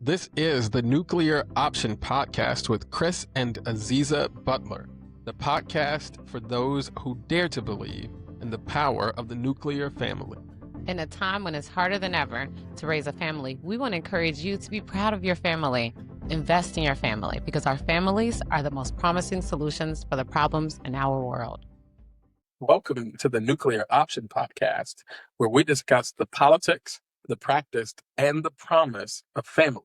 This is the Nuclear Option Podcast with Chris and Aziza Butler, the podcast for those who dare to believe in the power of the nuclear family. In a time when it's harder than ever to raise a family, we want to encourage you to be proud of your family. Invest in your family because our families are the most promising solutions for the problems in our world. Welcome to the Nuclear Option Podcast, where we discuss the politics, the practice, and the promise of family.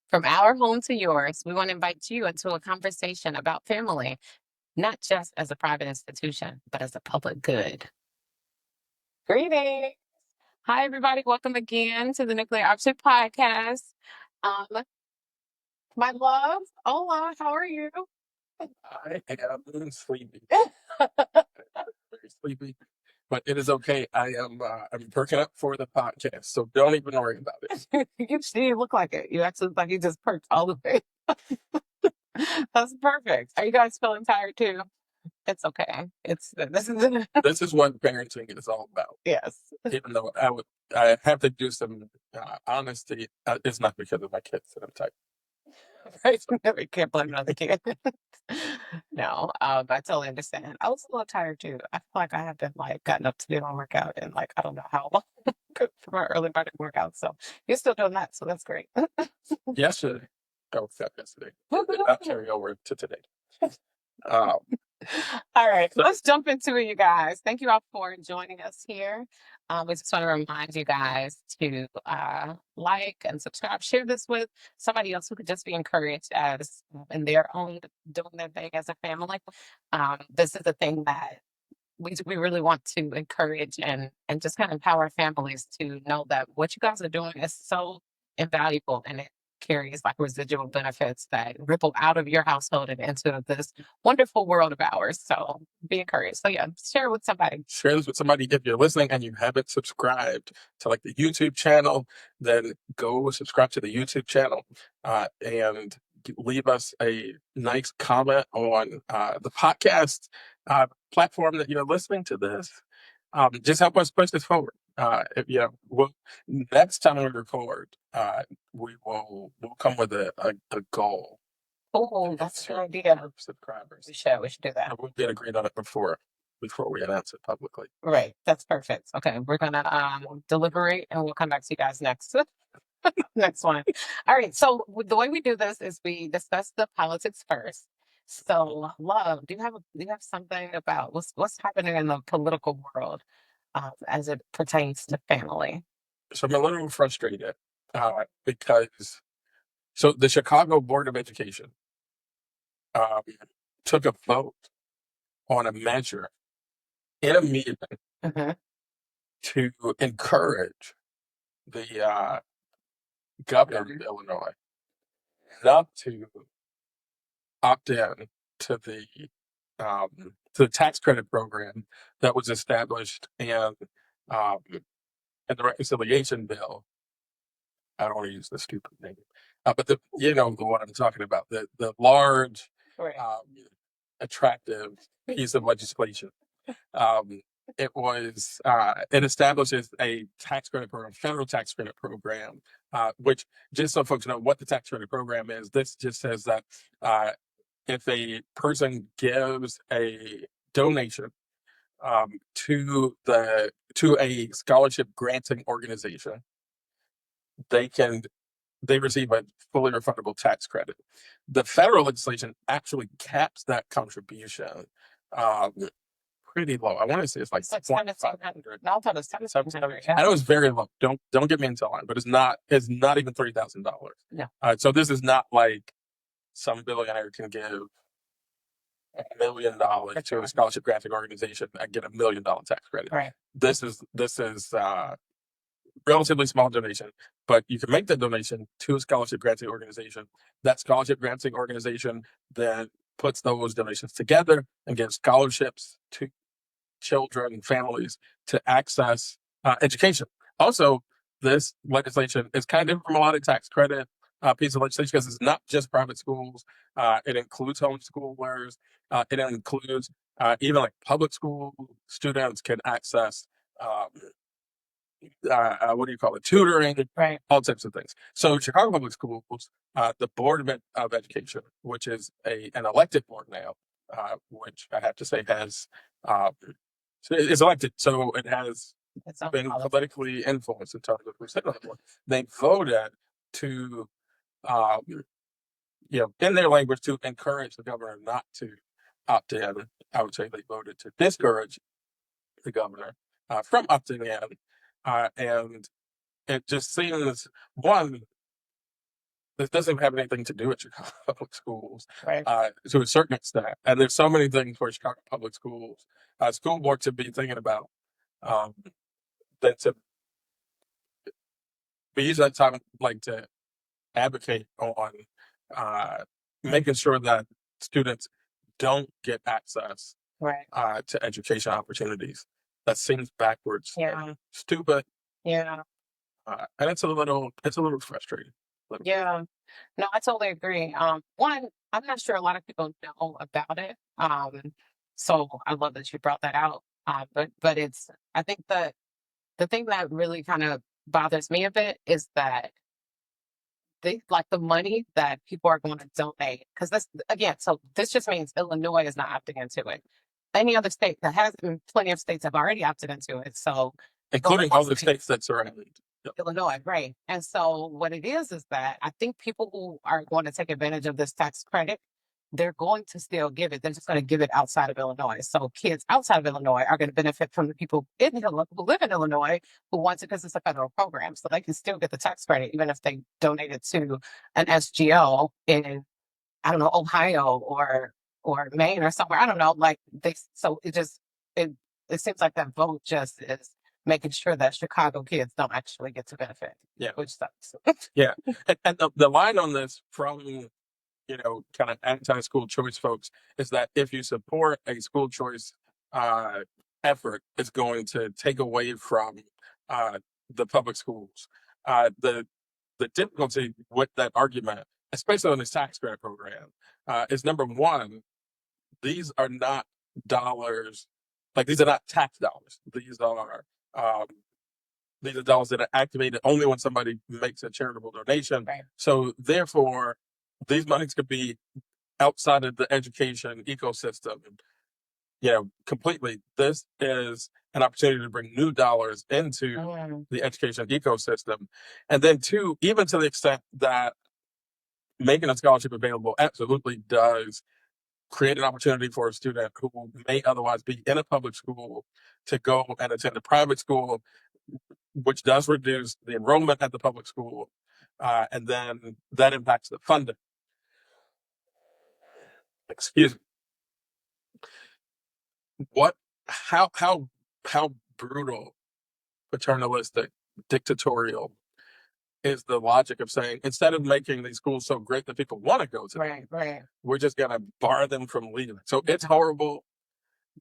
From our home to yours, we want to invite you into a conversation about family, not just as a private institution, but as a public good. Greetings. Hi, everybody. Welcome again to the Nuclear Option Podcast. My love, hola, how are you? I am sleepy. Very sleepy, but it is okay. I'm perking up for the podcast, so don't even worry about it. You look like it. You actually look like you just perked all the way. That's perfect. Are you guys feeling tired too? It's okay. This is what parenting is all about. Yes. Even though I have to do some honesty. It's not because of my kids that I'm tired. Right? We can't blame another kid. No, I totally understand. I was a little tired too. I feel like I have been gotten up to do my workout and I don't know how long for my early morning workout. So you're still doing that, so that's great. Yesterday, I was up yesterday. Did not carry over to today. All right, let's jump into it, you guys. Thank you all for joining us here. We just want to remind you guys to like and subscribe, share this with somebody else who could just be encouraged as in their own doing their thing as a family. This is the thing that we really want to encourage and just kind of empower families to know that what you guys are doing is so invaluable and it carries residual benefits that ripple out of your household and into this wonderful world of ours. So be encouraged. So yeah, share it with somebody. Share this with somebody. If you're listening and you haven't subscribed to the YouTube channel, then go subscribe to the YouTube channel and leave us a nice comment on the podcast platform that you're listening to this. Just help us push this forward. Next time we record, we'll come with a goal. Oh, that's an idea. Subscribers. We should do that. We'll get agreed on it before we announce it publicly. Right. That's perfect. Okay, we're gonna deliberate and we'll come back to you guys next. Next one. All right. So the way we do this is we discuss the politics first. So, love, do you have something about what's happening in the political world as it pertains to family? So I'm a little frustrated because the Chicago Board of Education took a vote on a measure in a meeting to encourage the governor of Illinois not to opt in to the tax credit program that was established in the reconciliation bill. I don't want to use the stupid name, but the one I'm talking about, the large, attractive piece of legislation. It establishes a tax credit program, federal tax credit program, which, just so folks know what the tax credit program is, this just says that if a person gives a donation to a scholarship granting organization, they receive a fully refundable tax credit. The federal legislation actually caps that contribution pretty low. I want to say it's like 7,500. No, I thought it was 7,500. I know it's very low. Don't get me into line, but it's not even $3,000. No. So this is not like some billionaire can give $1 million to a scholarship granting organization and get $1 million tax credit. Right. This is relatively small donation, but you can make the donation to a scholarship granting organization. That scholarship granting organization then puts those donations together and gives scholarships to children and families to access education. Also, this legislation is kind of different from a lot of tax credit piece of legislation because it's not just private schools. It includes homeschoolers. It includes even public school students can access what do you call it, tutoring, Right. all types of things. So Chicago Public Schools, the Board of Education, which is an elected board now, which I have to say has is elected, so it has been politically influenced in terms of who's sitting on the board. They voted to, um, in their language, to encourage the governor not to opt in. I would say they voted to discourage the governor from opting in, and it just seems, one, this doesn't have anything to do with Chicago Public Schools, Right. to a certain extent. And there's so many things for Chicago Public Schools, school board to be thinking about, um, that to be using that time like to advocate on making sure that students don't get access Right. to education opportunities. That seems backwards, Yeah. stupid, Yeah. and it's a little frustrating. Yeah. No, I totally agree. One, I'm not sure a lot of people know about it. So I love that you brought that out. But it's, I think that the thing that really kind of bothers me a bit is that they like the money that people are going to donate, because this again, so this just means Illinois is not opting into it. Any other state that has, plenty of states have already opted into it. So including all the states that surround Illinois, right? And so what it is that I think people who are going to take advantage of this tax credit, they're going to still give it. They're just going to give it outside of Illinois. So kids outside of Illinois are going to benefit from the people in Illinois who live in Illinois who want it because it's a federal program. So they can still get the tax credit even if they donate it to an SGO in, I don't know, Ohio or Maine or somewhere. I don't know. Like they, so it it seems like that vote just is making sure that Chicago kids don't actually get to benefit. Yeah, which sucks. Yeah, and the line on this from kind of anti-school choice folks is that if you support a school choice uh, effort, it's going to take away from the public schools. The difficulty with that argument, especially on this tax credit program, is number one, these are not dollars, like these are not tax dollars. Um, these are dollars that are activated only when somebody makes a charitable donation. Right. So therefore, these monies could be outside of the education ecosystem, completely. This is an opportunity to bring new dollars into the education ecosystem. And then two, even to the extent that making a scholarship available absolutely does create an opportunity for a student who may otherwise be in a public school to go and attend a private school, which does reduce the enrollment at the public school, and then that impacts the funding. Excuse me. What? How brutal, paternalistic, dictatorial is the logic of saying, instead of making these schools so great that people want to go to them, Right. we're just going to bar them from leaving. So it's horrible.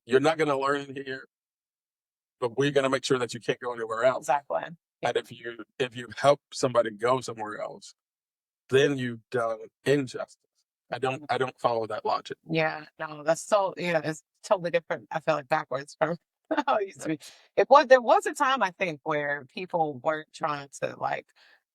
You're not going to learn here, but we're going to make sure that you can't go anywhere else. Exactly. And if you help somebody go somewhere else, then you've done injustice. I don't follow that logic. Yeah, no, that's so, it's totally different. I feel like backwards from how it used to be. There was a time I think where people weren't trying to like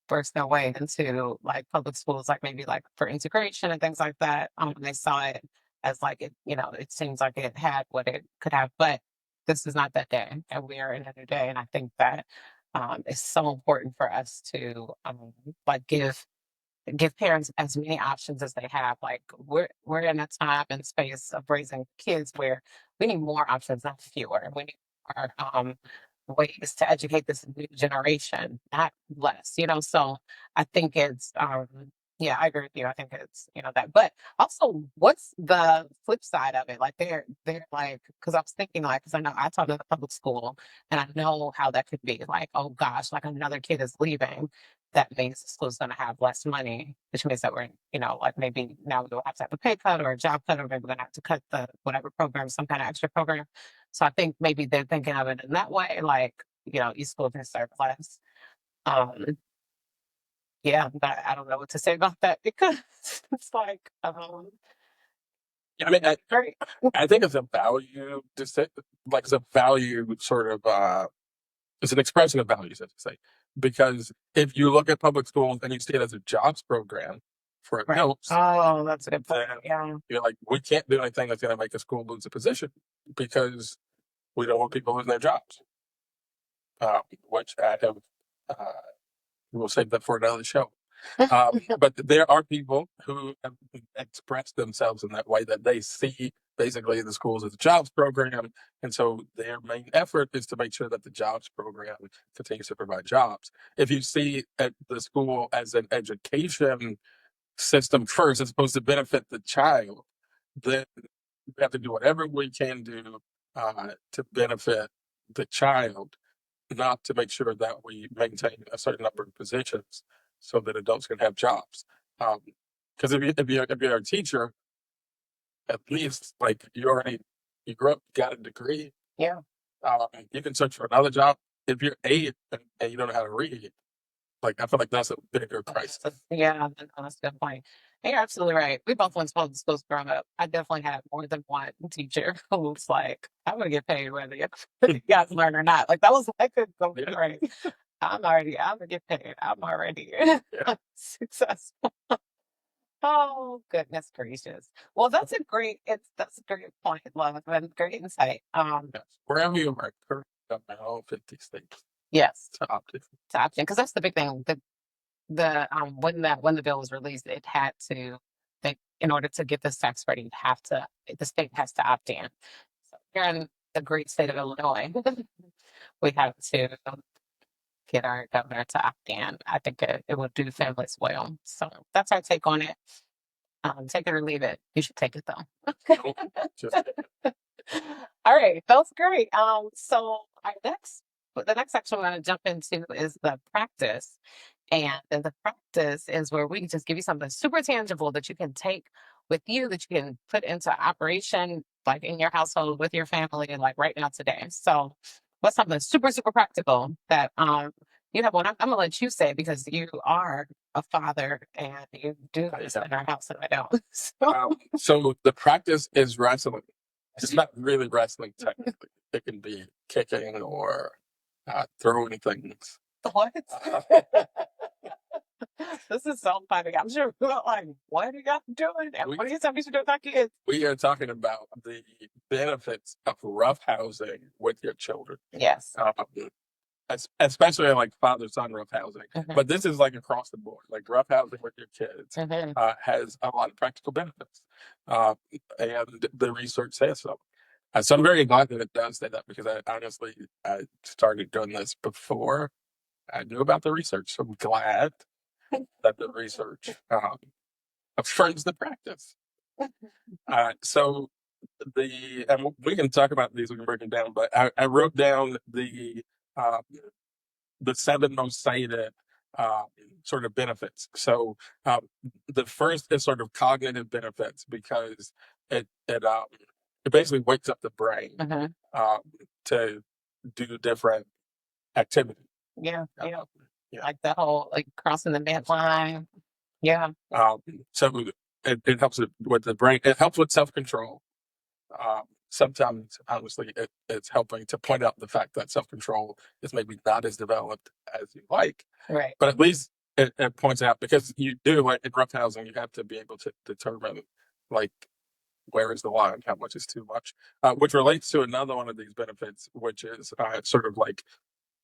burst their way into like public schools, like maybe like for integration and things like that. They saw it as like it seems like it had what it could have, but this is not that day, and we are in a new day. And I think that it's so important for us to like give parents as many options as they have. Like we're in a time and space of raising kids where we need more options, not fewer. We need more ways to educate this new generation, not less. So I think it's yeah, I agree with you. I think it's that. But also, what's the flip side of it? Like they're like, because I was thinking like, because I know I taught at a public school and I know how that could be. Like, oh gosh, like another kid is leaving, that means the school's going to have less money, which means that we're, like maybe now we'll have to have a pay cut or a job cut, or maybe we're going to have to cut the whatever program, some kind of extra program. So I think maybe they're thinking of it in that way, like, each school can serve less. Um, yeah, but I don't know what to say about that because it's like, Yeah, I mean, great. I think it's a value, like it's a value sort of It's an expression of values, as I say. Because if you look at public schools and you see it as a jobs program for adults, oh, that's a good point. Yeah, you're like, we can't do anything that's going to make a school lose a position because we don't want people losing their jobs. Which I have, we'll save that for another show. But there are people who have expressed themselves in that way, that they see basically the schools as a jobs program. And so their main effort is to make sure that the jobs program continues to provide jobs. If you see at the school as an education system first, as opposed to benefit the child, then we have to do whatever we can do to benefit the child, not to make sure that we maintain a certain number of positions so that adults can have jobs. Because if you're a teacher, at least like you grew up, got a degree. Yeah. You can search for another job. If you're 8 and you don't know how to read, like I feel like that's a bigger crisis. Yeah, that's a good point. And you're absolutely right. We both went to public schools growing up. I definitely had more than one teacher who was like, "I'm gonna get paid whether you guys learn or not." Like that was like a go right. I'm gonna get paid. I'm already successful. Oh goodness gracious. Well, that's a great point, love, and great insight. Yes. Wherever you are, currently got my all 50 states Yes, to opt in. to option because that's the big thing. When the bill was released, it had to they in order to get this tax credit, the state has to opt in. So here in the great state of Illinois, we have to get our governor to opt in. I think it will do families well. So that's our take on it. Take it or leave it. You should take it though. Just All right, that's great. So the next section we're going to jump into is the practice. And then the practice is where we can just give you something super tangible that you can take with you, that you can put into operation, like in your household with your family, and like right now today. So, what's something super, super practical that you have one? I'm gonna let you say it because you are a father and you do this in our house, and I don't. So the practice is wrestling. It's not really wrestling technically. It can be kicking or throwing things. What? This is so funny. I'm sure we're like, what are y'all doing? And what do you tell me to do with our kids? We are talking about the benefits of roughhousing with your children. Yes. Especially like father-son roughhousing. But this is like across the board. Like roughhousing with your kids has a lot of practical benefits. And the research says so. So I'm very glad that it does say that, because I started doing this before I knew about the research. So I'm glad that the research affirms the practice. So and we can talk about these, we can break them down, but I wrote down the 7 most cited sort of benefits. So the first is sort of cognitive benefits, because it basically wakes up the brain to do different activities. Yeah. Like the whole like crossing the midline. Yeah. So it helps with the brain. It helps with self-control. Sometimes, honestly, it's helping to point out the fact that self-control is maybe not as developed as you like. Right. But at least it points out, because you do, like in roughhousing, you have to be able to determine, like, where is the line, how much is too much, which relates to another one of these benefits, which is sort of like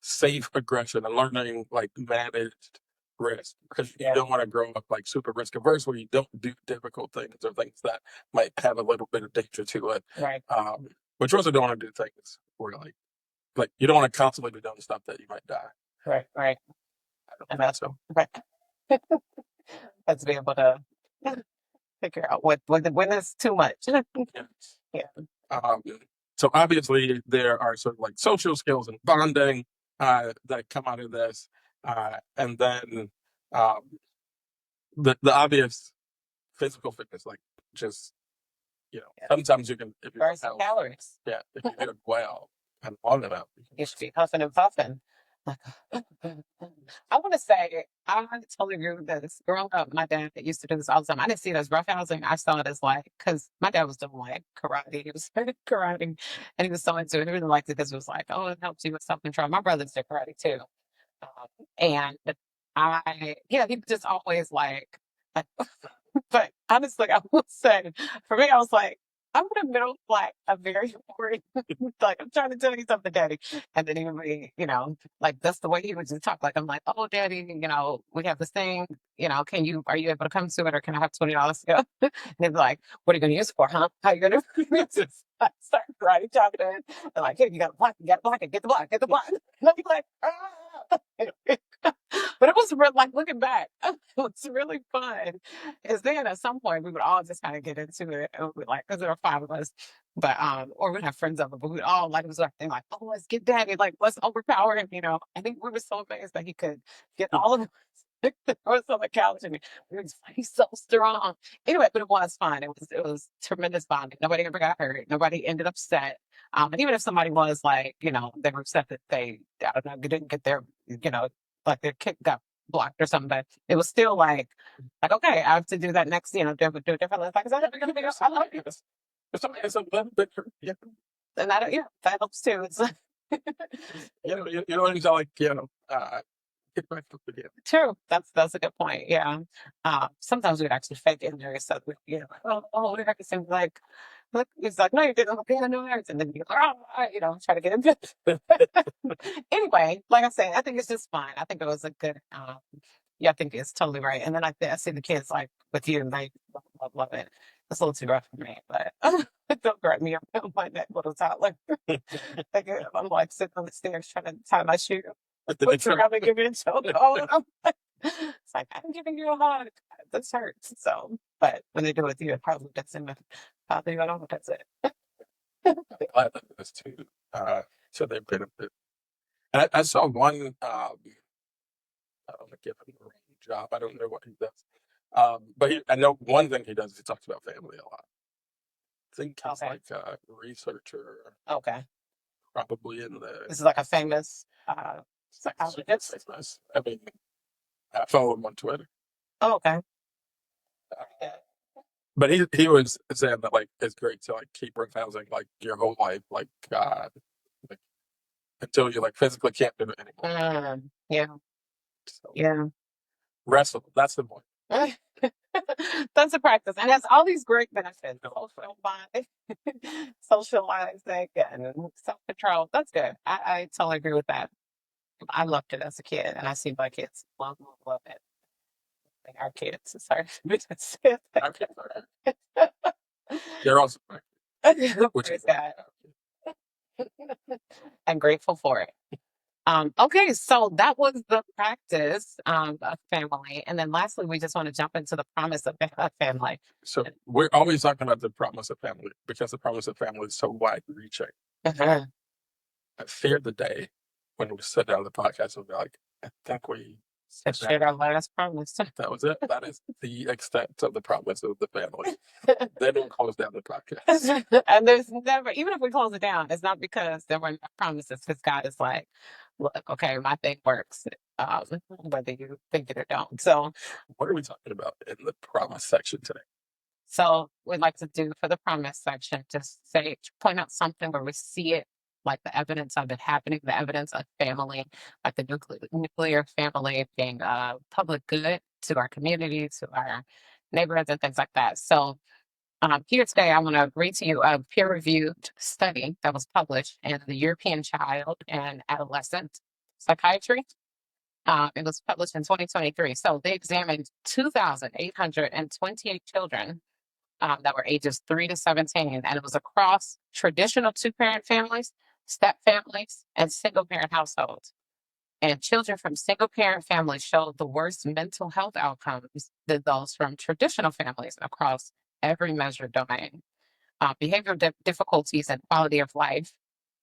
safe aggression and learning like managed risk, because you don't want to grow up like super risk averse, where you don't do difficult things or things that might have a little bit of danger to it. Right. But you also don't want to do things where like you don't want to constantly be doing stuff that you might die. Right. And that's so. Right. Let's be able to figure out when it's too much. Yeah. So obviously there are sort of like social skills and bonding that come out of this, and then the obvious physical fitness, like just sometimes you can, if you burn some calories. if you do it well and long enough, you should be huffing and puffing. Like, I want to say, I totally agree with this. Growing up, my dad used to do this all the time. I didn't see it as roughhousing. I saw it as like, because my dad was doing like karate. He was karate and he was so into it. He really liked it because it was like, oh, it helps you with self control. My brothers did karate too. And he just always like, but honestly, I will say, for me, I was like, I'm in the middle of like a very important, like, I'm trying to tell you something, daddy. And then he would be, like, that's the way he would just talk. Like, I'm like, oh, daddy, we have this thing, are you able to come to it or can I have $20 to go? And he'd be like, what are you going to use it for, huh? How are you going to use it? I start karate chopping it. And like, here, you got to block it, get the block. And I'd be like, ah. But it was like looking back, it was really fun. Is then at some point we would all just kind of get into it, and we like because there were five of us, but or we'd have friends over, but we'd all like it was our thing, like, oh, let's get daddy, like let's overpower him. I think we were so amazed that he could get all of us. Throw us on the couch, and we were just like, he's so strong. Anyway, but it was fun. It was tremendous bonding. Nobody ever got hurt. Nobody ended upset. And even if somebody was like, they were upset that I don't know, didn't get their, like their kick got blocked or something, but it was still like, okay, I have to do that next, do it differently. Like, is that ever gonna be I love you. If somebody has a little bit, yeah, And that helps too. It's you know, it's like, get back up again. true. That's a good point. Yeah. Sometimes we'd actually fake injuries, so we have to seem like, look, he's like, no, you didn't. Okay, I know everything. And then you go, try to get him. Anyway, like I said, I think it's just fine. I think it was a good. Yeah, I think it's totally right. And then I see the kids like with you, and they love it. It's a little too rough for me, but don't grab me up on my neck, little toddler. Like, I'm like sitting on the stairs trying to tie my shoe. Put your arm and give me a shoulder. Oh, and I'm like, it's like, I'm giving you a hug. This hurts. So, but when they do it with you, it probably doesn't. Probably I don't. That's it. I like this too. So they benefit. And I saw one. I don't know, give him a job. I don't know what he does. But I know one thing he does is he talks about family a lot. I think he's Okay. like a researcher, Okay. probably in the. This is like a famous psychologist. Famous. I mean, I follow him on Twitter. Oh, okay. Uh, but he was saying that like it's great to like keep roughhousing like your whole life, like like until you like physically can't do it anymore. Yeah. So Yeah. wrestle. That's the point. That's a practice, and has all these great benefits: social bonding, socializing, and self control. That's good. I totally agree with that. I loved it as a kid, and I see my kids love it. Like our kids. Sorry, Our kids are- They're also which Praise is God. I'm grateful for it. Okay, so that was the practice of family. And then lastly, we just want to jump into the promise of a family. so we're always talking about the promise of family because the promise of family is so wide reaching. Uh-huh. I feared the day when we sit down the podcast and be like, I think we Let's share our last promise. that was it. That is the extent of the promise of the family. They didn't close down the podcast. And there's never, even if we close it down, it's not because there were no promises, because God is like, look, okay, my thing works, whether you think it or don't. So, What are we talking about in the promise section today? So we'd like to do for the promise section, just point out something where we see it, like the evidence of it happening, the evidence of family, like the nuclear family being a public good to our community, to our neighborhoods, and things like that. So here today, I want to read to you a peer-reviewed study that was published in the European Child and Adolescent Psychiatry. It was published in 2023. So they examined 2,828 children that were ages 3 to 17, and it was across traditional two-parent families, step families, and single-parent households. And children from single-parent families showed the worst mental health outcomes than those from traditional families across every measured domain. Behavioral difficulties and quality of life,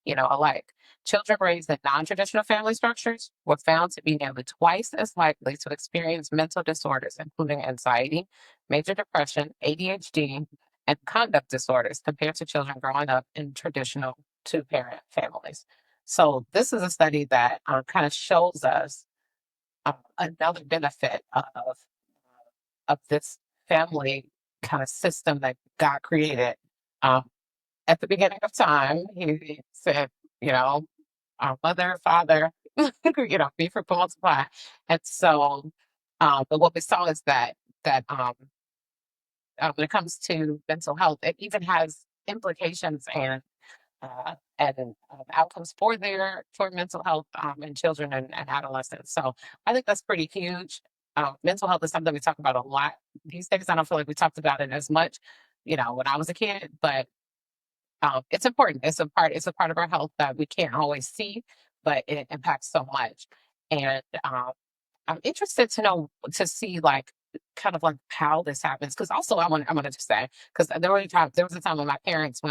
alike. Children raised in non-traditional family structures were found to be nearly twice as likely to experience mental disorders, including anxiety, major depression, ADHD, and conduct disorders compared to children growing up in traditional two-parent families. So this is a study that kind of shows us another benefit of this family kind of system that God created. Um, at the beginning of time, he said, you know, our mother, father, be fruitful, multiply. And so, but what we saw is that when it comes to mental health, it even has implications and outcomes for mental health in children and adolescents. So I think that's pretty huge. Mental health is something we talk about a lot these days. I don't feel like we talked about it as much, when I was a kid, but it's important. It's a part of our health that we can't always see, but it impacts so much. And I'm interested to see like kind of like how this happens. Because also I want to just say, because there was a time when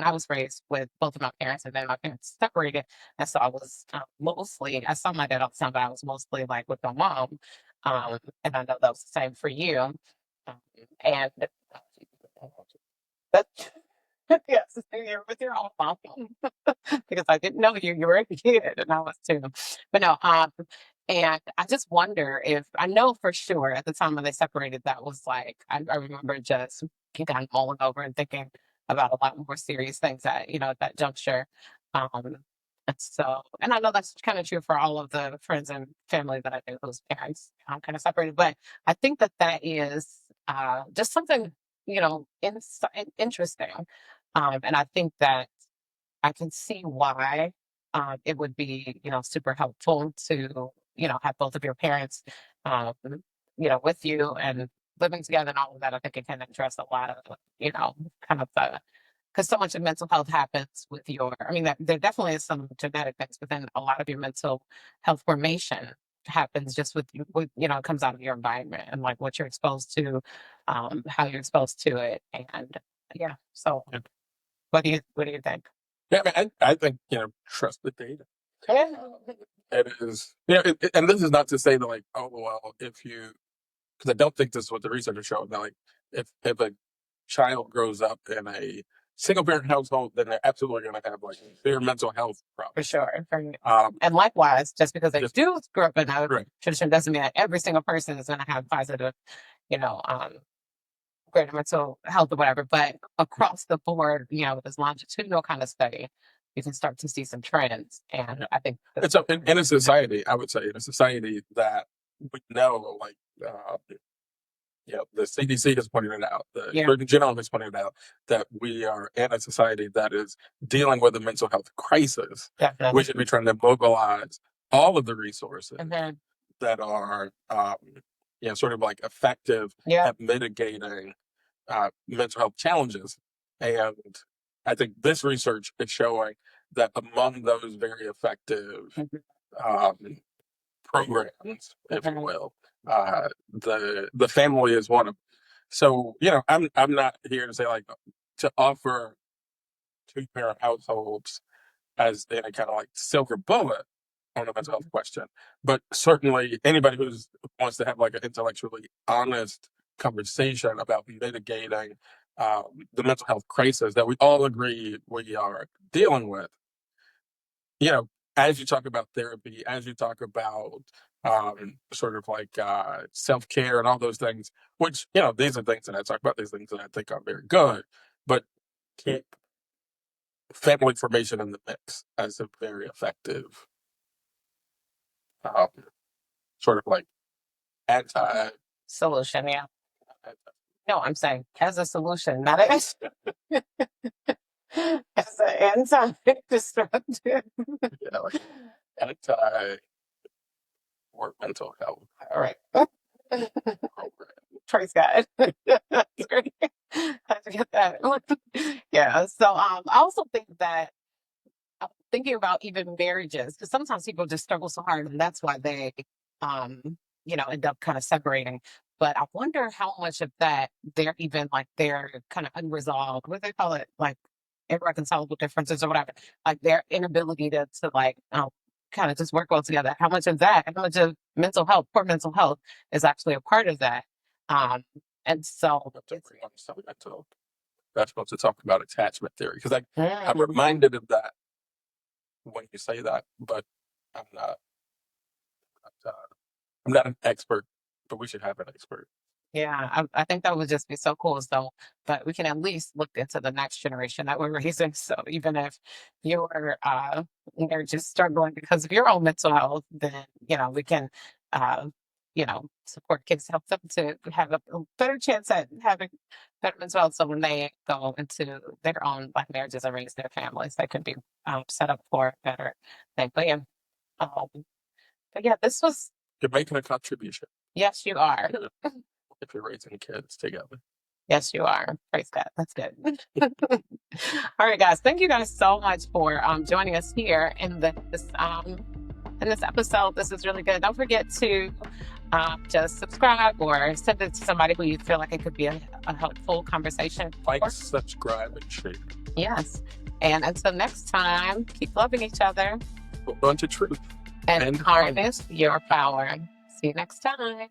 I was raised with both of my parents, and then my parents separated, and so I was I saw my dad all the time, but I was mostly like with my mom. And I know that was the same for you. And that yes, with your own mom. Because I didn't know you were a kid, and I was too. But no, and I just wonder if I know for sure at the time when they separated, that was like I remember just kind of mulling over and thinking about a lot more serious things at that juncture. Um, and so, and I know that's kind of true for all of the friends and family that I knew whose parents kind of separated. But I think that is just something interesting, and I think that I can see why it would be, super helpful to, have both of your parents, um, with you and living together and all of that. I think it can address a lot of, kind of because so much of mental health happens with there definitely is some genetic things, but then a lot of your mental health formation happens just it comes out of your environment and like what you're exposed to, how you're exposed to it. And yeah, so Yeah. what do you think? Yeah, I mean, I think, trust the data. Yeah. It is, and this is not to say that, like, oh, well, because I don't think this is what the research is showing. That, like, if a child grows up in a single parent household, then they're absolutely going to have like severe mental health For problems. sure. Um, And likewise, just because they just do grow up in a right. tradition doesn't mean that every single person is going to have positive, you know, um, greater mental health or whatever. But across the board, with this longitudinal kind of study, you can start to see some trends. And Yeah. I think And so in a society, I would say in a society that we know, like, the CDC has pointed it out, the yeah, Surgeon General has pointed out that we are in a society that is dealing with a mental health crisis. We definitely. should be trying to mobilize all of the resources Hmm. that are, sort of like effective Yeah. at mitigating mental health challenges. And I think this research is showing that among those very effective Mhm. um, programs, if you Mhm. will, the family is one of them. So, I'm not here to say, like, to offer two parent households as any kind of like silver bullet on a mental health question. But certainly anybody who wants to have like an intellectually honest conversation about mitigating the mental health crisis that we all agree we are dealing with, you know, as you talk about therapy, as you talk about sort of like self care and all those things, which, these are things that I talk about, these things that I think are very good, but keep family formation in the mix as a very effective um, sort of like anti. Solution. Yeah. No, I'm saying as a solution, not as, as an anti-destructive. Like anti or mental health All right. program. Praise God. That's great. How'd you get that? Yeah. So I also think that I'm thinking about even marriages, because sometimes people just struggle so hard, and that's why they um end up kind of separating. But I wonder how much of that they're kind of unresolved, what do they call it, like irreconcilable differences or whatever, like their inability to like kind of just work well together. How much of poor mental health is actually a part of that. Um and so To bring on some mental professionals to talk about attachment theory because I'm Mm, reminded of that when you say that, but I'm not. I'm not an expert, but we should have an expert. Yeah, I think that would just be so cool. So, but we can at least look into the next generation that we're raising. So even if you're just struggling because of your own mental health, then we can uh support kids, help them to have a better chance at having better mental health. So when they go into their own Black marriages and raise their families, they can be set up for a better thing. Um, but yeah, this was. You're making a contribution. Yes, you are. If you're raising kids together. Yes, you are. Praise God. That's good. All right, guys. Thank you guys so much for joining us here in this episode. This is really good. Don't forget to just subscribe or send it to somebody who you feel like it could be a helpful conversation. Like, subscribe, and share. Yes. And until next time, keep loving each other. Hold on to truth. And harness your power. See you next time.